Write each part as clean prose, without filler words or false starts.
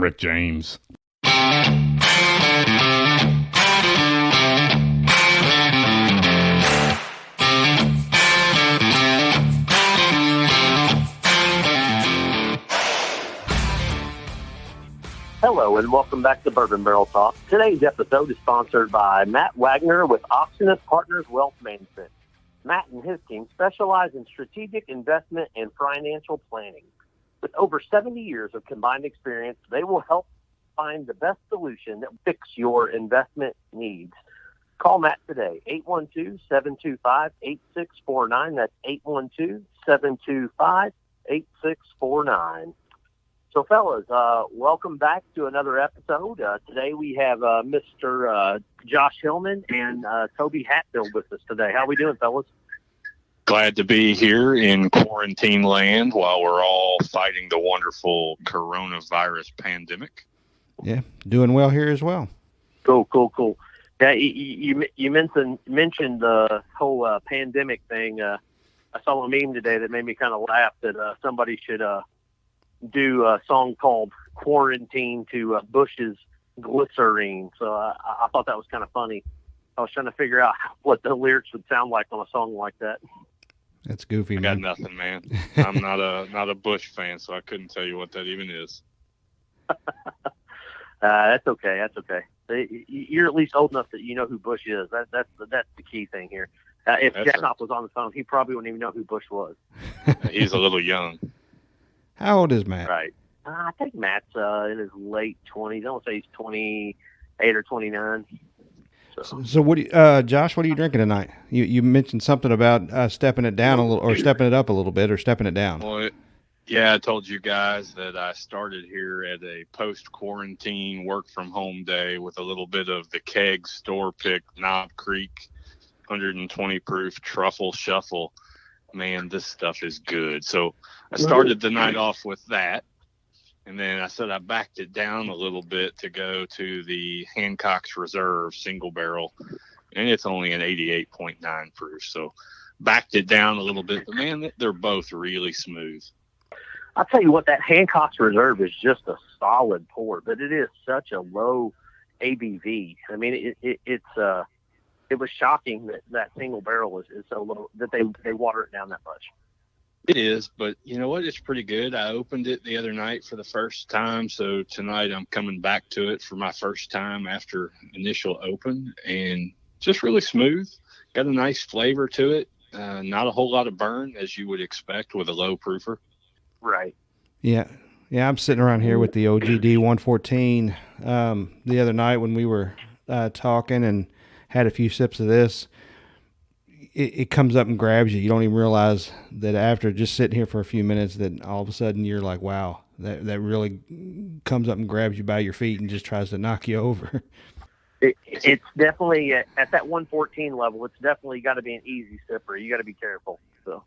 I'm Rick James. Hello and welcome back to Bourbon Barrel Talk. Today's episode is sponsored by Matt Wagner with Oxenus Partners Wealth Management. Matt and his team specialize in strategic investment and financial planning. With over 70 years of combined experience, they will help find the best solution that fits your investment needs. Call Matt today, 812-725-8649. That's 812-725-8649. So, fellas, welcome back to another episode. Today we have Mr. Josh Hillman and Toby Hatfield with us today. How we doing, fellas? Glad to be here in quarantine land while we're all fighting the wonderful coronavirus pandemic. Yeah, doing well here as well. Cool. Yeah, you mentioned the whole pandemic thing. I saw a meme today that made me kind of laugh that somebody should do a song called Quarantine to Bush's Glycerine. So I thought that was kind of funny. I was trying to figure out what the lyrics would sound like on a song like that. That's goofy, I man. got nothing, man. I'm not a Bush fan, so I couldn't tell you what that even is. That's okay. You're at least old enough that you know who Bush is. That's the key thing here. If Jack Knopf was on the phone, he probably wouldn't even know who Bush was. He's a little young. How old is Matt? Right. I think Matt's in his late 20s. I want to say he's 28 or 29. So what do you, Josh, what are you drinking tonight? You mentioned something about stepping it down a little, or stepping it up a little bit, or stepping it down. Well, yeah, I told you guys that I started here at a post-quarantine work-from-home day with a little bit of the keg store-pick Knob Creek 120 proof Truffle Shuffle. Man, this stuff is good. So I started the night off with that. And then I said I backed it down a little bit to go to the Hancock's Reserve single barrel. And it's only an 88.9 proof. So backed it down a little bit. But, man, they're both really smooth. I'll tell you what, that Hancock's Reserve is just a solid pour. But it is such a low ABV. I mean, it was shocking that single barrel is so low that they water it down that much. It is, but you know what? It's pretty good. I opened it the other night for the first time, so tonight I'm coming back to it for my first time after initial open, and just really smooth. Got a nice flavor to it. Not a whole lot of burn, as you would expect with a low proofer. Right. Yeah. I'm sitting around here with the OGD 114 the other night when we were talking and had a few sips of this. It comes up and grabs you. You don't even realize that after just sitting here for a few minutes that all of a sudden you're like, wow, that really comes up and grabs you by your feet and just tries to knock you over. It's definitely at that 114 level. It's definitely got to be an easy sipper. You got to be careful. So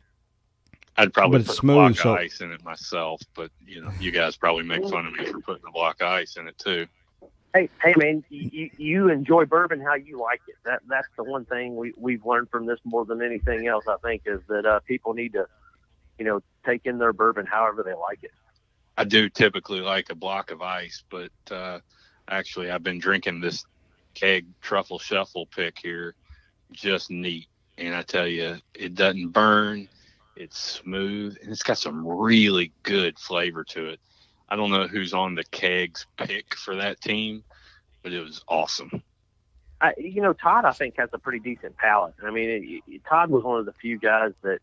I'd probably but put smooth, a block so of ice in it myself, but you guys probably make fun of me for putting a block of ice in it too. Hey, man, you enjoy bourbon how you like it. That's the one thing we've learned from this more than anything else, I think, is that people need to, take in their bourbon however they like it. I do typically like a block of ice, but actually I've been drinking this keg Truffle Shuffle pick here, just neat. And I tell you, it doesn't burn. It's smooth, and it's got some really good flavor to it. I don't know who's on the kegs pick for that team, but it was awesome. Todd, I think, has a pretty decent palate. I mean, Todd was one of the few guys that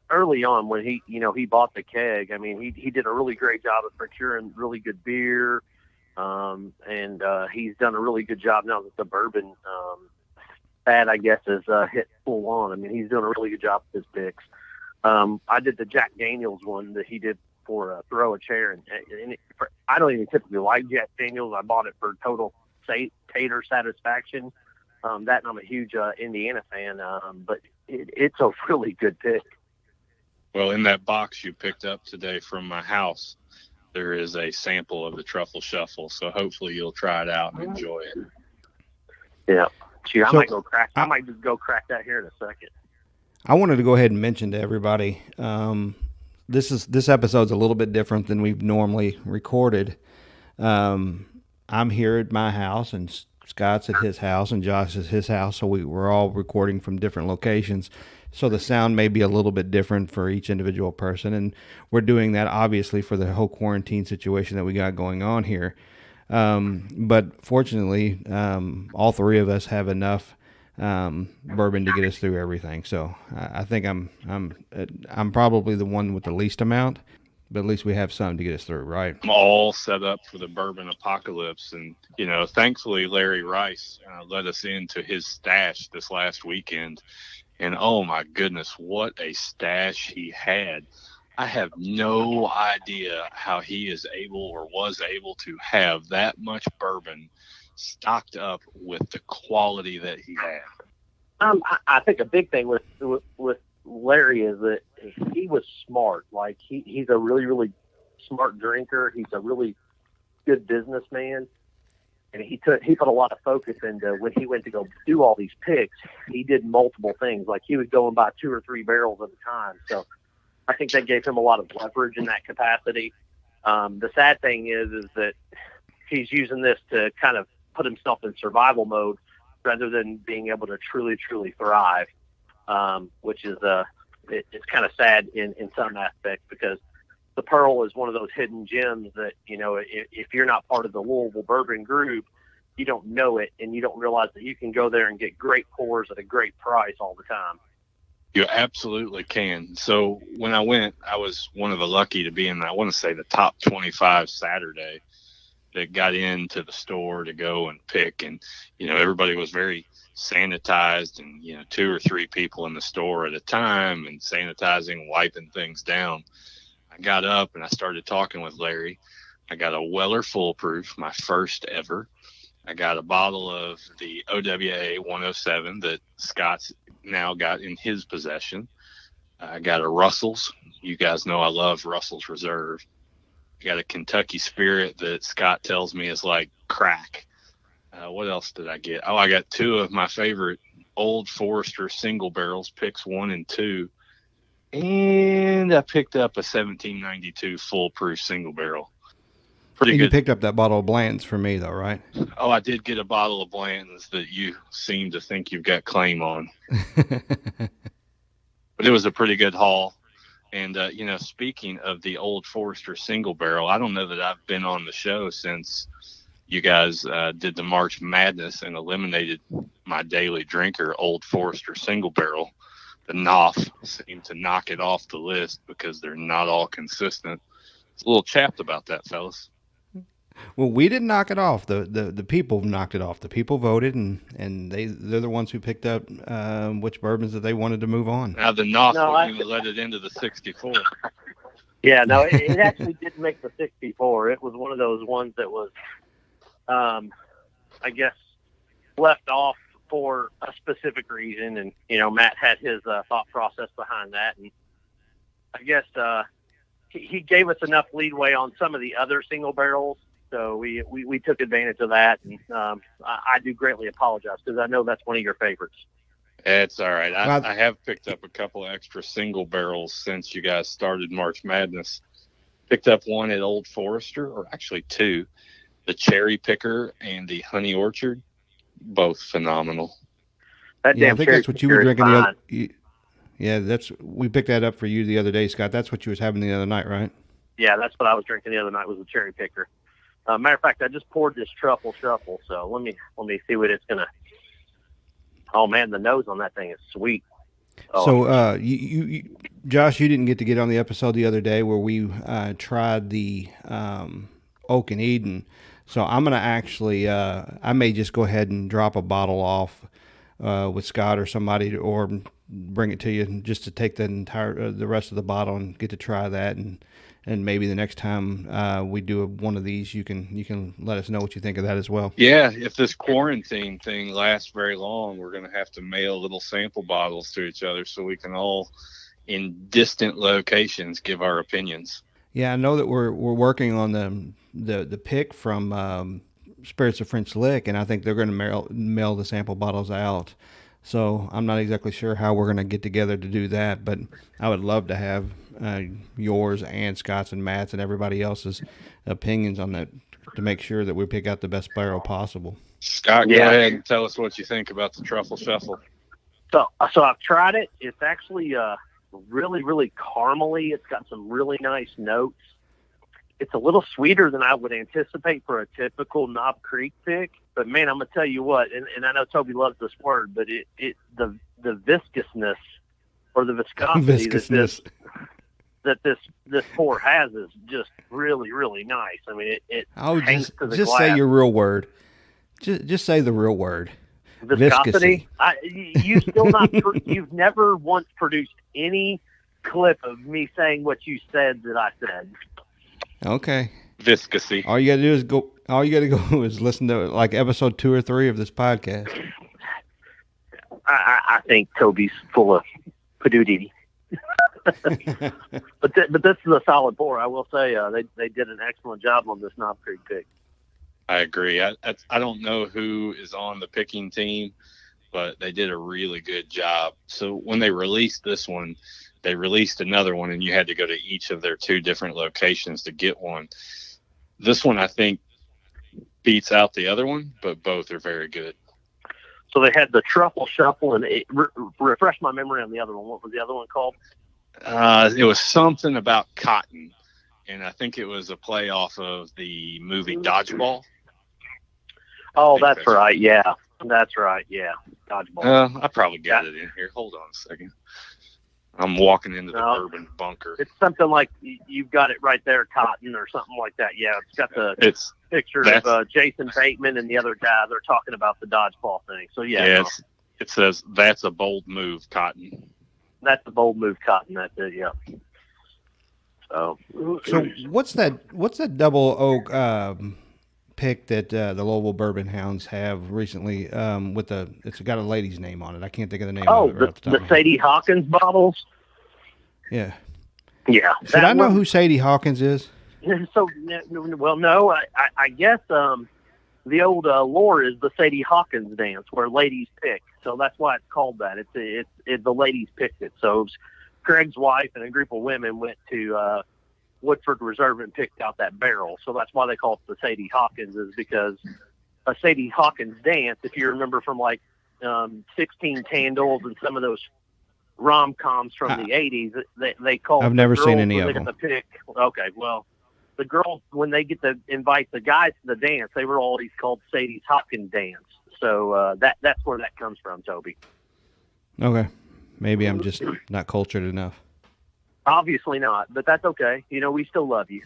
early on when he bought the keg, I mean, he did a really great job of procuring really good beer. And he's done a really good job now that the bourbon fad, I guess, is hit full on. I mean, he's doing a really good job with his picks. I did the Jack Daniels one that he did for Throw a Chair, and I don't even typically like Jack Daniels. I bought it for total tater satisfaction. That, and I'm a huge Indiana fan, but it's a really good pick. Well, in that box you picked up today from my house, there is a sample of the Truffle Shuffle, so hopefully you'll try it out and enjoy it. Yeah, I might just go crack that here in a second. I wanted to go ahead and mention to everybody, this episode's a little bit different than we've normally recorded. I'm here at my house, and Scott's at his house, and Josh is his house. So we're all recording from different locations. So the sound may be a little bit different for each individual person. And we're doing that obviously for the whole quarantine situation that we got going on here. But fortunately, all three of us have enough bourbon to get us through everything. So I think I'm probably the one with the least amount, but at least we have some to get us through, right? I'm all set up for the bourbon apocalypse. And, thankfully Larry Rice let us into his stash this last weekend. And oh my goodness, what a stash he had. I have no idea how he is able or was able to have that much bourbon stocked up with the quality that he had. I think a big thing with Larry is that he was smart. Like he's a really, really smart drinker. He's a really good businessman. And he put a lot of focus into when he went to go do all these picks. He did multiple things. Like he would go and buy 2 or 3 barrels at a time. So I think that gave him a lot of leverage in that capacity. The sad thing is that he's using this to kind of put himself in survival mode rather than being able to truly, truly thrive, which is it's kind of sad in some aspects, because the Pearl is one of those hidden gems that, if you're not part of the Louisville Bourbon group, you don't know it, and you don't realize that you can go there and get great pours at a great price all the time. You absolutely can. So when I went, I was one of the lucky to be in, I want to say, the top 25 Saturday that got into the store to go and pick. And, everybody was very sanitized, and, 2 or 3 people in the store at a time, and sanitizing, wiping things down. I got up and I started talking with Larry. I got a Weller Full Proof, my first ever. I got a bottle of the OWA 107 that Scott's now got in his possession. I got a Russell's. You guys know I love Russell's Reserve. I got a Kentucky Spirit that Scott tells me is like crack. What else did I get? Oh, I got 2 of my favorite Old Forester single barrels, picks 1 and 2. And I picked up a 1792 full proof single barrel. Pretty good. You picked up that bottle of Blanton's for me, though, right? Oh, I did get a bottle of Blanton's that you seem to think you've got claim on. But it was a pretty good haul. And, speaking of the Old Forester single barrel, I don't know that I've been on the show since you guys did the March Madness and eliminated my daily drinker, Old Forester single barrel. The Knopf seemed to knock it off the list because they're not all consistent. It's a little chapped about that, fellas. Well, we didn't knock it off. The people knocked it off. The people voted, and they're the ones who picked up which bourbons that they wanted to move on. Now the Knopf even let it into the 64. Yeah, no, it actually did make the 64. It was one of those ones that was, I guess, left off for a specific reason, and Matt had his thought process behind that, and I guess he gave us enough leadway on some of the other single barrels, so we took advantage of that, and I do greatly apologize because I know that's one of your favorites. It's all right. I have picked up a couple of extra single barrels since you guys started March Madness. Picked up one at Old Forester, or actually 2, the Cherry Picker and the Honey Orchard. Both phenomenal. I think that's what you were drinking we picked that up for you the other day, Scott. That's what you was having the other night, right? Yeah, that's what I was drinking the other night, was the Cherry Picker. Matter of fact, I just poured this Truffle Shuffle, so let me see what it's gonna. Oh man, the nose on that thing is sweet. Oh. So, you Josh, you didn't get on the episode the other day where we tried the Oak and Eden. So I'm going to actually, I may just go ahead and drop a bottle off with Scott or somebody, or bring it to you just to take the rest of the bottle and get to try that. And maybe the next time we do one of these, you can let us know what you think of that as well. Yeah, if this quarantine thing lasts very long, we're going to have to mail little sample bottles to each other so we can all, in distant locations, give our opinions. Yeah, I know that we're working on the pick from Spirits of French Lick, and I think they're going to mail the sample bottles out. So I'm not exactly sure how we're going to get together to do that, but I would love to have yours and Scott's and Matt's and everybody else's opinions on that, to make sure that we pick out the best barrel possible. Scott, go ahead and tell us what you think about the Truffle Shuffle. So I've tried it. It's actually really, really caramely. It's got some really nice notes. It's a little sweeter than I would anticipate for a typical Knob Creek pick. But man, I'm gonna tell you what, and I know Toby loves this word, but the viscousness or the viscosity that this pour has is just really, really nice. I mean, it hangs to the just glass. Say your real word. Just say the real word. Viscosity. You've never once produced any clip of me saying what you said that I said. Okay. Viscosity. All you gotta go is listen to like episode 2 or 3 of this podcast. I think Toby's full of padoodity. but this is a solid pour. I will say they did an excellent job on this Knob Creek pick. I agree. I don't know who is on the picking team, but they did a really good job. So when they released this one, they released another one, and you had to go to each of their 2 different locations to get one. This one, I think, beats out the other one, but both are very good. So they had the Truffle Shuffle, and refresh my memory on the other one. What was the other one called? It was something about cotton, and I think it was a play off of the movie Dodgeball. Oh, that's right. Yeah, that's right. Yeah, Dodgeball. I probably got it in here. Hold on a second. I'm walking into the bourbon bunker. It's something like you've got it right there, cotton or something like that. Yeah, it's got the picture of Jason Bateman and the other guy. They're talking about the dodgeball thing. So yeah, it says that's a bold move, Cotton. That's a bold move, Cotton. That's it. Yeah. So what's that double oak pick that the Louisville Bourbon Hounds have recently it's got a lady's name on it. I can't think of the name of it right off the top of my head. Sadie Hawkins bottles? Yeah. Yeah. Should I know who Sadie Hawkins is? So, well, no. I guess the old lore is the Sadie Hawkins dance where ladies pick. So that's why it's called that. It's the ladies picked it. So Craig's wife and a group of women went to Woodford Reserve and picked out that barrel. So that's why they call it the Sadie Hawkins, is because a Sadie Hawkins dance, if you remember from like 16 Candles and some of those rom-coms from the 80s, they call I've never seen any of them. The pick. Okay, well, the girls, when they get to invite the guys to the dance, they were always called Sadie's Hawkins dance. So that's where that comes from, Toby. Okay. Maybe I'm just not cultured enough. Obviously not, but that's okay. You know, we still love you.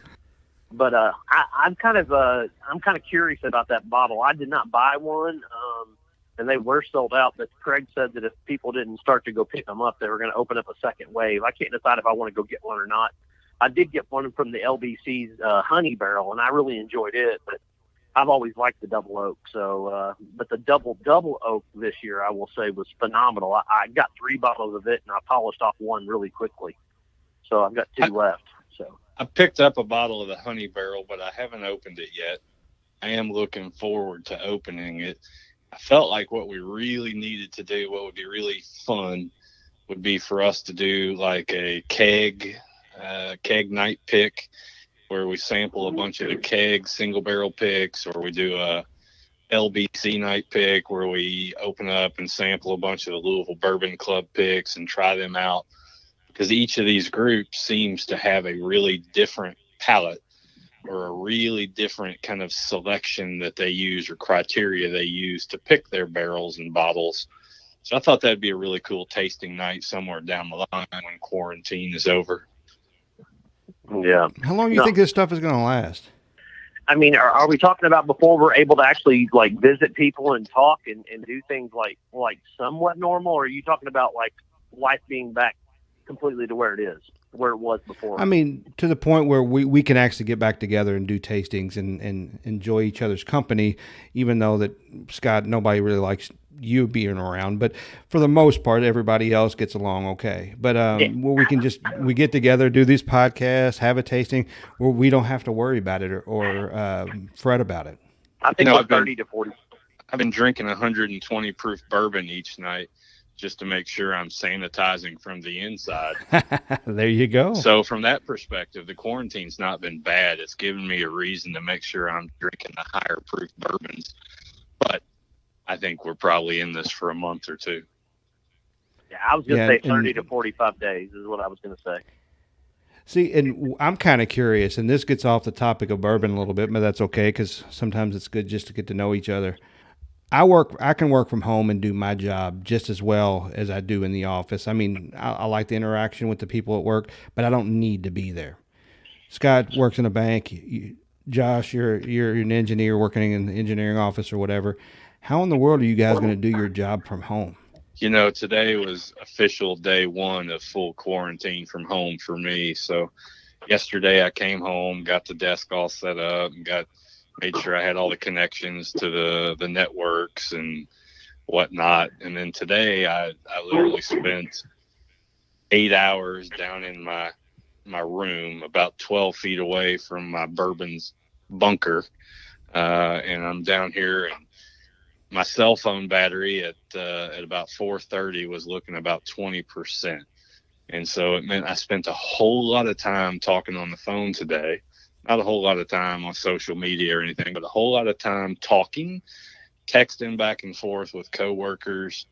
But I'm kind of curious about that bottle. I did not buy one, and they were sold out. But Craig said that if people didn't start to go pick them up, they were going to open up a second wave. I can't decide if I want to go get one or not. I did get one from the LBC's Honey Barrel, and I really enjoyed it. But I've always liked the double oak. So, but the double oak this year, I will say, was phenomenal. I got 3 bottles of it, and I polished off one really quickly. So I've got 2 left. So I picked up a bottle of the Honey Barrel, but I haven't opened it yet. I am looking forward to opening it. I felt like what we really needed to do, what would be really fun, would be for us to do like a keg night pick, where we sample a bunch of the keg single barrel picks, or we do a LBC night pick where we open up and sample a bunch of the Louisville Bourbon Club picks and try them out. Because each of these groups seems to have a really different palate or a really different kind of selection that they use or criteria they use to pick their barrels and bottles. So I thought that'd be a really cool tasting night somewhere down the line when quarantine is over. Yeah. How long do you think this stuff is going to last? I mean, are we talking about before we're able to actually like visit people and talk and do things like somewhat normal? Or are you talking about like life being back completely to where it was before? I mean, to the point where we can actually get back together and do tastings and enjoy each other's company, even though that, Scott, nobody really likes you being around, but for the most part, everybody else gets along okay. But where we get together, do these podcasts, have a tasting where we don't have to worry about it or fret about it. I think 30 to 40. I've been drinking 120 proof bourbon each night just to make sure I'm sanitizing from the inside. There you go. So from that perspective, the quarantine's not been bad. It's given me a reason to make sure I'm drinking the higher proof bourbons. But I think we're probably in this for a month or two. Yeah, I was going to say 30 to 45 days is what I was going to say. See, and I'm kind of curious, and this gets off the topic of bourbon a little bit, but that's okay because sometimes it's good just to get to know each other. I can work from home and do my job just as well as I do in the office. I mean, I like the interaction with the people at work, but I don't need to be there. Scott works in a bank. Josh, you're an engineer working in the engineering office or whatever. How in the world are you guys going to do your job from home? You know, today was official day one of full quarantine from home for me. So yesterday I came home, got the desk all set up, and made sure I had all the connections to the networks and whatnot. And then today I literally spent 8 hours down in my room, about 12 feet away from my bourbon's bunker. And I'm down here, and my cell phone battery at about 4:30 was looking about 20%. And so it meant I spent a whole lot of time talking on the phone today. Not a whole lot of time on social media or anything, but a whole lot of time talking, texting back and forth with coworkers.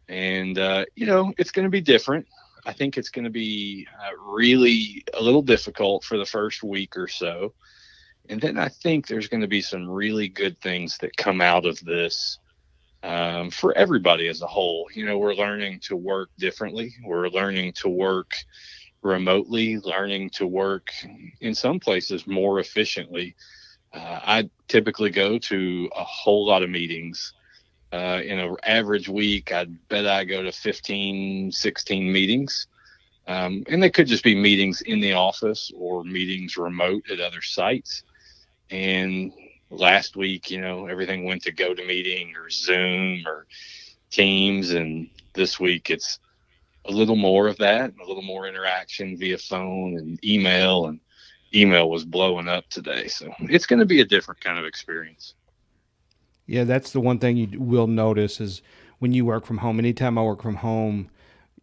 And, it's going to be different. I think it's going to be really a little difficult for the first week or so. And then I think there's going to be some really good things that come out of this for everybody as a whole. We're learning to work differently. We're learning to work remotely, learning to work in some places more efficiently. I typically go to a whole lot of meetings. In an average week, I bet I go to 15, 16 meetings. And they could just be meetings in the office or meetings remote at other sites. And last week, everything went to GoToMeeting or Zoom or Teams. And this week it's a little more of that, a little more interaction via phone and email. And email was blowing up today. So it's going to be a different kind of experience. Yeah, that's the one thing you will notice is when you work from home. Anytime I work from home,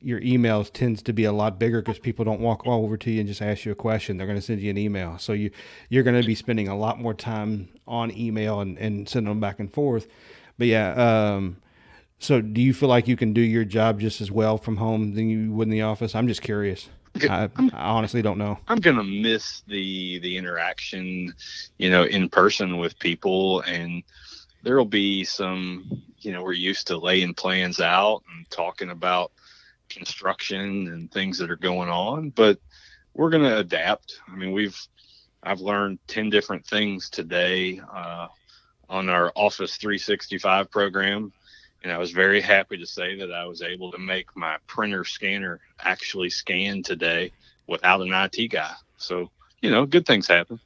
your emails tends to be a lot bigger because people don't walk all over to you and just ask you a question. They're going to send you an email. So you're going to be spending a lot more time on email and sending them back and forth. But yeah, so do you feel like you can do your job just as well from home than you would in the office? I'm just curious. I honestly don't know. I'm going to miss the interaction, in person with people. And there'll be some, we're used to laying plans out and talking about construction and things that are going on, but we're going to adapt. I mean, I've learned 10 different things today on our Office 365 program. And I was very happy to say that I was able to make my printer scanner actually scan today without an IT guy. So, good things happen.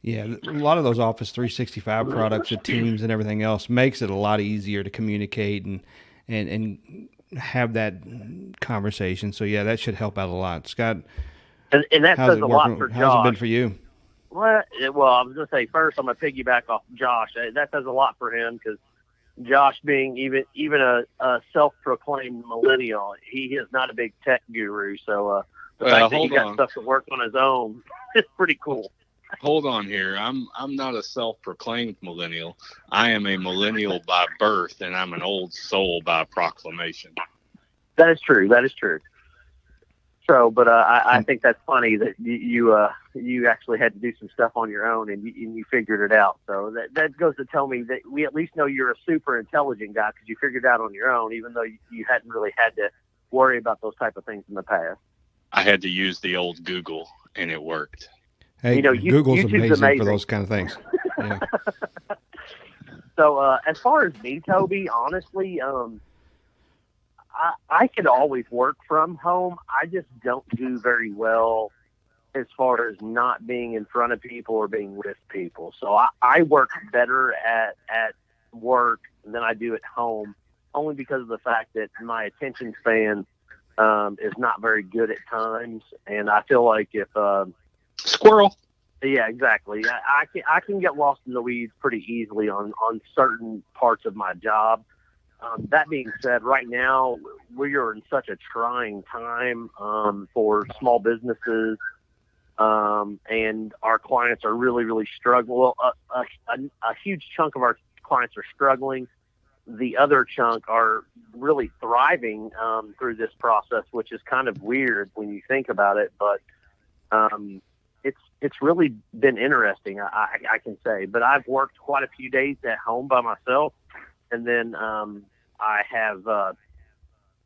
Yeah, a lot of those Office 365 products, the Teams and everything else, makes it a lot easier to communicate and have that conversation. So yeah, that should help out a lot. Scott, and that says a lot for Josh. How's it been for you? Well, I was going to say first, I'm going to piggyback off Josh. That says a lot for him because Josh, being even a self-proclaimed millennial, he is not a big tech guru. So the fact that he got stuff to work on his own is pretty cool. Hold on here. I'm not a self-proclaimed millennial. I am a millennial by birth, and I'm an old soul by proclamation. That is true. So, but I think that's funny that you actually had to do some stuff on your own and you figured it out. So that goes to tell me that we at least know you're a super intelligent guy because you figured it out on your own, even though you hadn't really had to worry about those type of things in the past. I had to use the old Google, and it worked. Hey, Google's amazing for those kind of things. Yeah. So as far as me, Toby, honestly, I could always work from home. I just don't do very well as far as not being in front of people or being with people. So I work better at work than I do at home, only because of the fact that my attention span is not very good at times. And I feel like if squirrel. Yeah, exactly. I can get lost in the weeds pretty easily on certain parts of my job. That being said, right now we are in such a trying time for small businesses, and our clients are really, really struggling. Well, a huge chunk of our clients are struggling. The other chunk are really thriving through this process, which is kind of weird when you think about it. But it's really been interesting, I can say. But I've worked quite a few days at home by myself, and then I have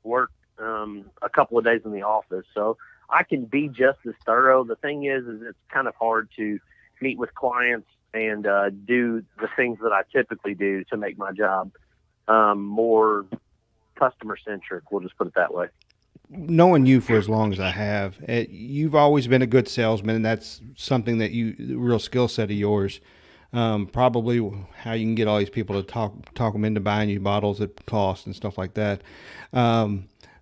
worked a couple of days in the office, so I can be just as thorough. The thing is it's kind of hard to meet with clients and do the things that I typically do to make my job more customer centric. We'll just put it that way. Knowing you for as long as I have, you've always been a good salesman, and that's something that real skill set of yours. Probably how you can get all these people to talk them into buying you bottles at cost and stuff like that.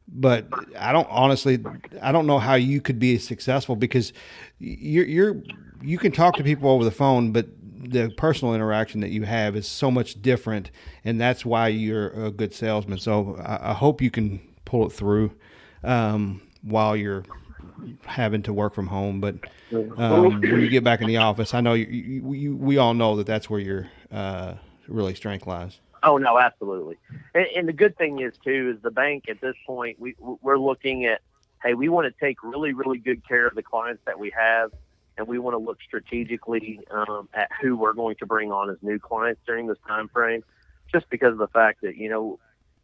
But I don't know how you could be successful, because you can talk to people over the phone, but the personal interaction that you have is so much different, and that's why you're a good salesman. So I hope you can pull it through while you're having to work from home. But when you get back in the office, I know we all know that that's where your really strength lies. Oh no, absolutely. And the good thing is too, is the bank at this point, we're looking at, hey, we want to take really, really good care of the clients that we have, and we want to look strategically at who we're going to bring on as new clients during this time frame, just because of the fact that,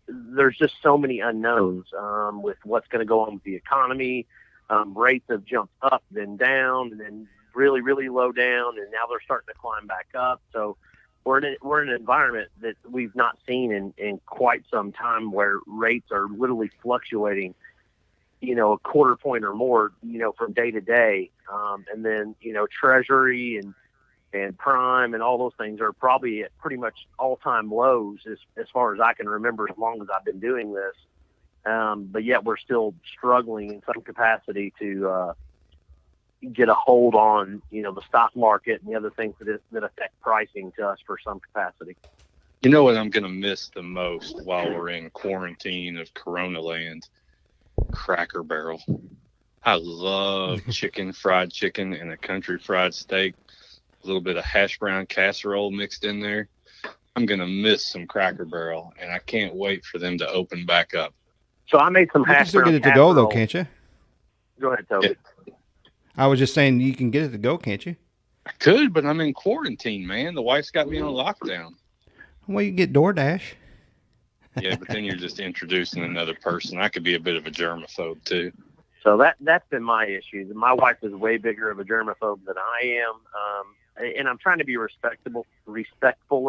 there's just so many unknowns with what's going to go on with the economy. Rates have jumped up, then down, and then really, really low down, and now they're starting to climb back up. So we're in an environment that we've not seen in quite some time, where rates are literally fluctuating, a quarter point or more, from day to day. And then, Treasury and prime and all those things are probably at pretty much all-time lows as far as I can remember, as long as I've been doing this. But yet we're still struggling in some capacity to get a hold on, the stock market and the other things that affect pricing to us for some capacity. You know what I'm going to miss the most while we're in quarantine of Corona land? Cracker Barrel. I love fried chicken and a country fried steak, a little bit of hash brown casserole mixed in there. I'm going to miss some Cracker Barrel, and I can't wait for them to open back up. So I made some hash brown. You can still get it to go, though, can't you? Go ahead, Toby. Yeah. I was just saying, you can get it to go, can't you? I could, but I'm in quarantine, man. The wife's got me on lockdown. Well, you can get DoorDash. Yeah, but then you're just introducing another person. I could be a bit of a germaphobe, too. So that's been my issue. My wife is way bigger of a germaphobe than I am, and I'm trying to be respectful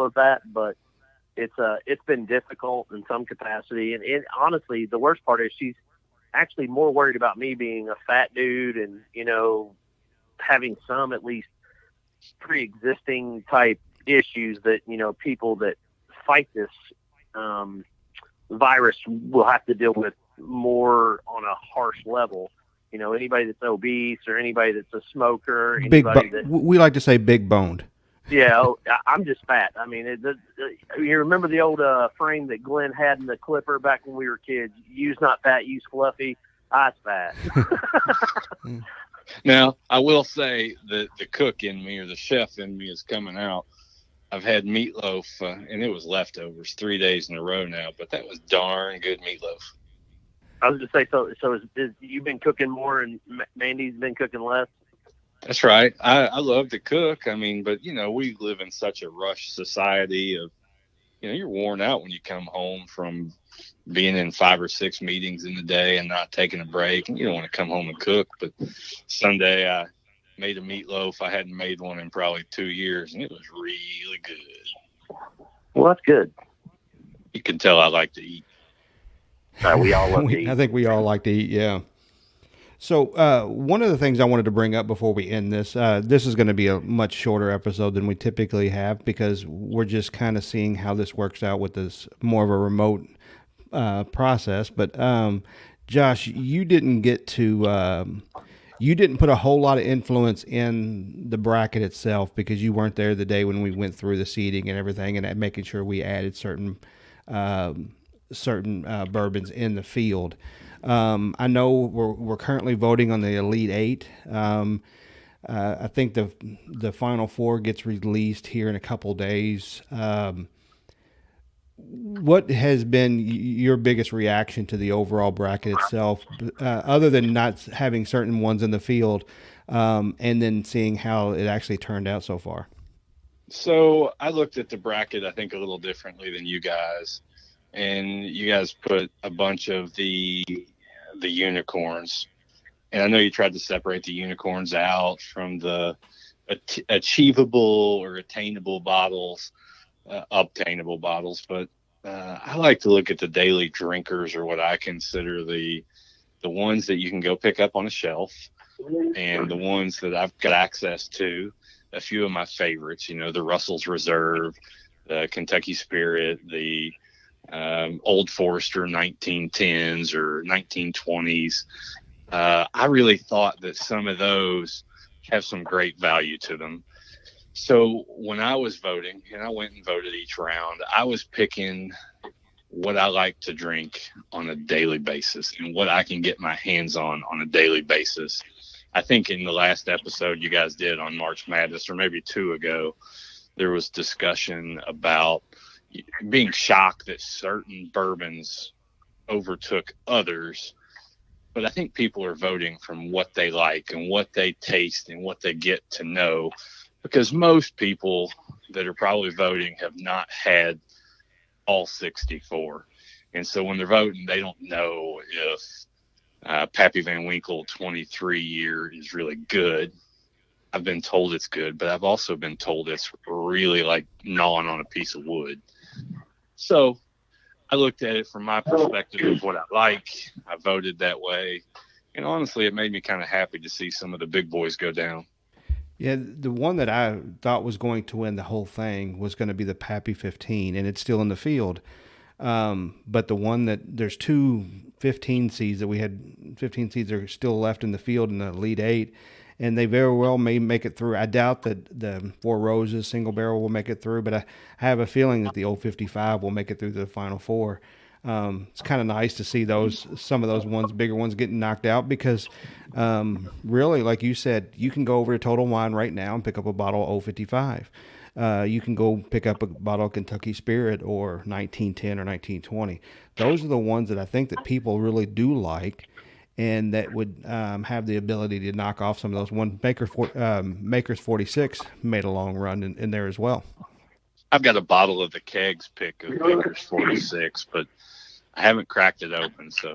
of that, but it's been difficult in some capacity. And honestly, the worst part is she's actually more worried about me being a fat dude and, having some at least pre-existing type issues that, people that fight this virus will have to deal with more on a harsh level. Anybody that's obese or anybody that's a smoker, we like to say big boned. Yeah, I'm just fat. I mean, you remember the old frame that Glenn had in the Clipper back when we were kids? You's not fat, you's fluffy. I's fat. Now, I will say that the cook in me, or the chef in me, is coming out. I've had meatloaf, and it was leftovers 3 days in a row now, but that was darn good meatloaf. I was just say, so you've been cooking more and Mandy's been cooking less? That's right. I love to cook. I mean, but, we live in such a rush society of, you're worn out when you come home from being in 5 or 6 meetings in the day and not taking a break. And you don't want to come home and cook. But Sunday I made a meatloaf. I hadn't made one in probably 2 years, and it was really good. Well, that's good. You can tell I like to eat. We all love to eat. I think we all like to eat, yeah. So one of the things I wanted to bring up before we end this, this is going to be a much shorter episode than we typically have, because we're just kind of seeing how this works out with this more of a remote process. But Josh, you didn't get to, you didn't put a whole lot of influence in the bracket itself, because you weren't there the day when we went through the seating and everything and making sure we added certain certain bourbons in the field. I know we're currently voting on the Elite Eight. I think the Final Four gets released here in a couple days. What has been your biggest reaction to the overall bracket itself, other than not having certain ones in the field, and then seeing how it actually turned out so far? So I looked at the bracket, I think, a little differently than you guys. And you guys put a bunch of the unicorns. And I know you tried to separate the unicorns out from the achievable or attainable bottles, obtainable bottles. But I like to look at the daily drinkers, or what I consider the ones that you can go pick up on a shelf, and the ones that I've got access to. A few of my favorites, the Russell's Reserve, the Kentucky Spirit, the Old Forester 1910s or 1920s. I really thought that some of those have some great value to them. So when I was voting, and I went and voted each round, I was picking what I like to drink on a daily basis and what I can get my hands on a daily basis. I think in the last episode you guys did on March Madness, or maybe two ago, there was discussion about being shocked that certain bourbons overtook others. But I think people are voting from what they like and what they taste and what they get to know, because most people that are probably voting have not had all 64. And so when they're voting, they don't know if Pappy Van Winkle 23 year is really good. I've been told it's good, but I've also been told it's really like gnawing on a piece of wood. So I looked at it from my perspective of what I like. I voted that way. And honestly, it made me kind of happy to see some of the big boys go down. Yeah, the one that I thought was going to win the whole thing was going to be the Pappy 15, and it's still in the field. But the one that there's two 15 seeds that we had, 15 seeds are still left in the field in the Elite Eight, and they very well may make it through. I doubt that the Four Roses single barrel will make it through, but I have a feeling that the Old 55 will make it through the Final Four. It's kind of nice to see some of those ones, bigger ones, getting knocked out, because really, like you said, you can go over to Total Wine right now and pick up a bottle of Old 55. You can go pick up a bottle of Kentucky Spirit or 1910 or 1920. Those are the ones that I think that people really do like, and that would have the ability to knock off some of those. One Maker's 46 made a long run in there as well. I've got a bottle of the Kegs pick of Maker's 46, but I haven't cracked it open, so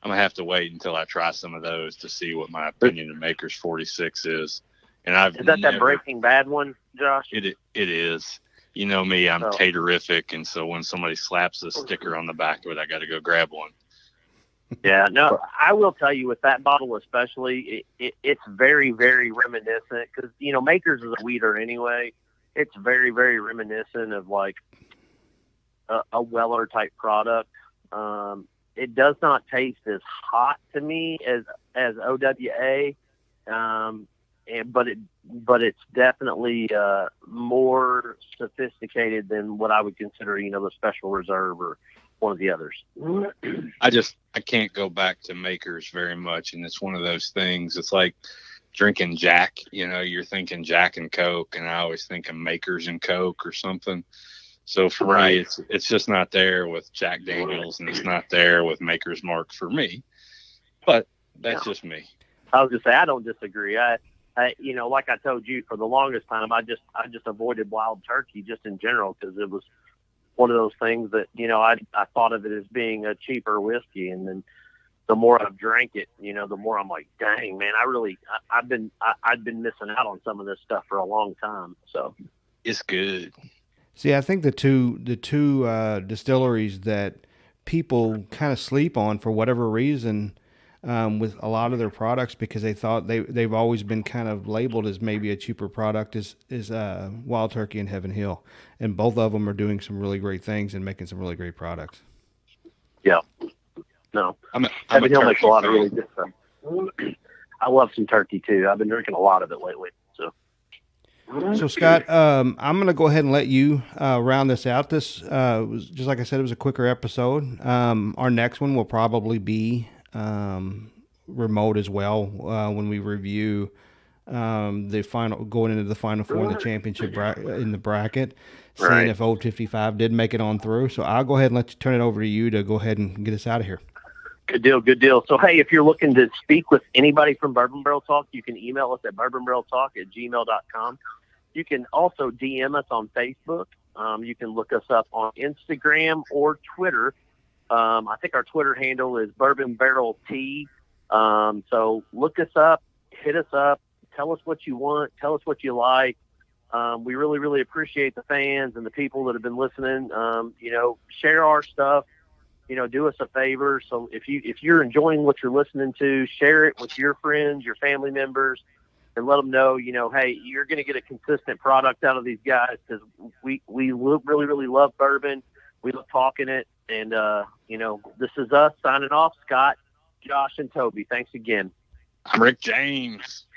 I'm going to have to wait until I try some of those to see what my opinion of Maker's 46 is. And Is that Breaking Bad one, Josh? It is. You know me, I'm taterific, and so when somebody slaps a sticker on the back of it, I got to go grab one. Yeah, no, I will tell you with that bottle especially, it's very, very reminiscent, because, Maker's is a weeder anyway. It's very, very reminiscent of like a Weller type product. It does not taste as hot to me as OWA, but it's definitely more sophisticated than what I would consider, the Special Reserve or one of the others. I can't go back to Makers very much, and it's one of those things. It's like drinking Jack. You're thinking Jack and Coke, and I always think of Makers and Coke or something. So for me, it's just not there with Jack Daniels, and it's not there with Maker's Mark for me. But that's just me. I was going to say, I don't disagree. I like I told you, for the longest time, I just avoided Wild Turkey just in general, because it was one of those things that, I thought of it as being a cheaper whiskey. And then the more I've drank it, the more I'm like, dang, man, I've been missing out on some of this stuff for a long time. So it's good. See, I think the two distilleries that people kind of sleep on for whatever reason, with a lot of their products, because they thought they've always been kind of labeled as maybe a cheaper product, is Wild Turkey and Heaven Hill, and both of them are doing some really great things and making some really great products. Yeah, no, Heaven Hill makes a lot of really good stuff. I love some turkey too. I've been drinking a lot of it lately. So So Scott, I'm going to go ahead and let you round this out. This was, just like I said, it was a quicker episode. Our next one will probably be remote as well when we review the final, going into the final four in the championship in the bracket, seeing if Old 55 did make it on through. So I'll go ahead and let you turn it over to you to go ahead and get us out of here. Good deal, good deal. So, hey, if you're looking to speak with anybody from Bourbon Barrel Talk, you can email us at bourbonbarreltalk@gmail.com. You can also DM us on Facebook. You can look us up on Instagram or Twitter. I think our Twitter handle is Bourbon Barrel T. So look us up, hit us up, tell us what you want, tell us what you like. We really, really appreciate the fans and the people that have been listening. Share our stuff. Do us a favor. So if you're enjoying what you're listening to, share it with your friends, your family members, and let them know, hey, you're going to get a consistent product out of these guys, because we really, really love bourbon. We love talking it. And, this is us signing off. Scott, Josh, and Toby. Thanks again. I'm Rick James.